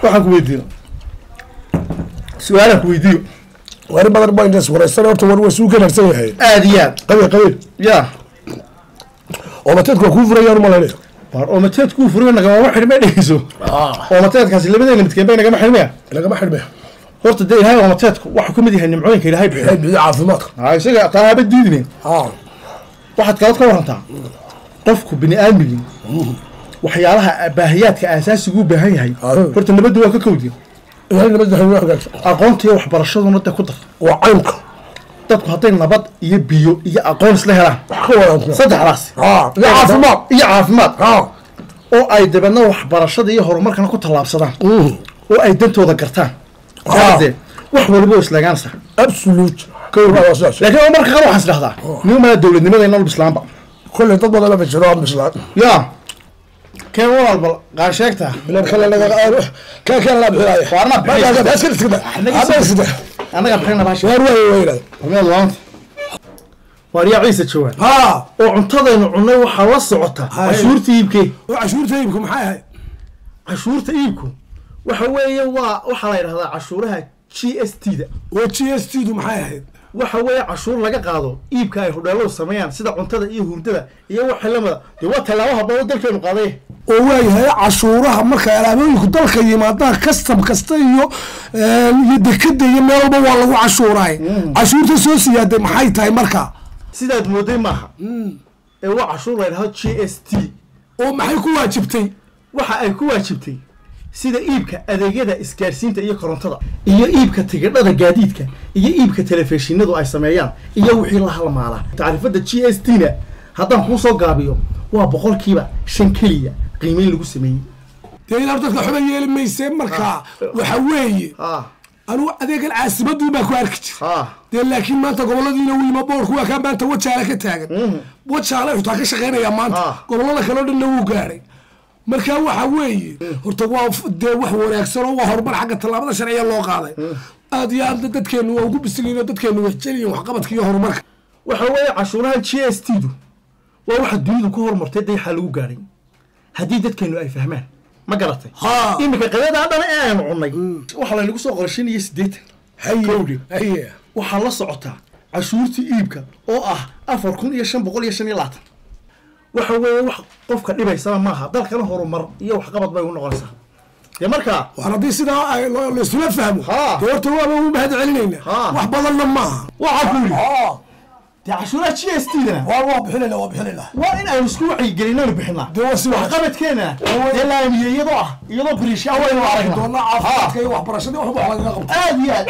waxaan ku weydiino su-aalaan ku weydiiyo wari badan baa intaas waraysan horta war waa suu ganacsan yahay aad iyo aad qabiil ya oo mateedku waa kuu furayaan umalanaya oo mateed kuu furay nagama xidhmay dhegeyso oo mateedkaasi labadeena midkeen bay nagama xidhmaya lagama xidhmaya horta dee ilaahay oo mateedku waxuu ka mid yahay nimcooyinka ilaahay bixiyo caafimaadka isaga qaaba diidine waxaad kalad ka warantaa qofku bini aadmigii waxyaalaha baahiyaadka aasaasigu u baahan yahay horta nabaddu waa ka kowdiya aqoonta iyo waxbarashaduna de ku dar waa caynka dadku hadday nabad iyo biyo iyo aqoon isla helaan saddexdaas iyo caafimaad oo ay dabeedna waxbarashada iyo horumarkana ku tallaabsadaan oo ay dantooda gartaan wax waliba oo islaaganaysa absolute laakiin oo marka qaar waxaan isdhahdaa nimaa dowladnimada inoo bislaanba kolley dad badan ma jiro aan bislaan ya كان والله قاشكتها لا كان لا بحرايه وانا بس كده انا قبحنا باش وين رميد وانت وريا عيسى جوان وعنتدين cunay waxa la socota cashuurta iibkee cashuurta iibku maxay ahay cashuurta iibku waxa weeye waxa la yiraahdaa cashuuraha GST da GST du maxay ahayd waxa weeye cashuur laga qaado iibka ay hudheelo sameeyaan sida cuntada iyo hurdada iyo waxa lamada dee waa talaabaha badan dalkeenu qaaday oo waayahay cashuuraha marka alaabooyinku dalka yimaadaan custom kasta iyo dekada iyo meel walba waa lagu cashuuray cashuurta soo siyaaday maxay tahay marka sidaad mooday maaha ee waa cashuur la yiraahdo GST oo maxay ku waajibtay waxa ay ku waajibtay sida iibka adeegyada isgaarsiinta iyo korontada iyo iibka tigidhada gaadiidka iyo iibka telefishinadu ay sameeyaan iyo wixii la halmaala taariifada GST na haddaan kuu soo gaabiyo waa 5% kaliya qiimeyn lagu sameeyay dee ilaa dadka xuba yeeli maysee marka waxa weeye anu adeegan caasimadu ma ku arki jir dee laakiin maanta goboladiina wiima boorku waa ka maanta wajaale ka taagan wajaale wuxuu ka shaqeynaya maanta gobolada kale oo dhan wuu gaaray marka waxa weeye horta waa dee wax wanaagsan oo waa horumar xagga tallaabada sharciga loo qaaday aad iyo aad dadkeenu waa ugu bisilin dadkeenu wax jeliyo wax qabadka iyo horumarka waxa weeye cashuuraha GST du waa waxa dunidu ku horumartay day xal lagu gaaray haddii dadkeenu ay fahmaan ma garatay imika qadada hadana aan cunay waxa la nagu soo qorsheynayay 80 haye waxa la socota cashuurta iibka oo ah 4525 waxa weeye wax qofka dhibaysa maaha dalkana horumar iyo wax qabad bay u noqonaysaa dee marka haddii sidaa la isla fahmo horta waaba u mahad celinayna wax badanna maaha waxa kuuli dee cashuuraha GST dana waa bixinayna waa in aynu isku wacyigelinayno bixinaa dee waa si wax qabadkeena dee laamiye iyadoo biriisha waynu aragnaa doona caafimaadka iyo waxbarashada waxba laga qabto aad iyo aad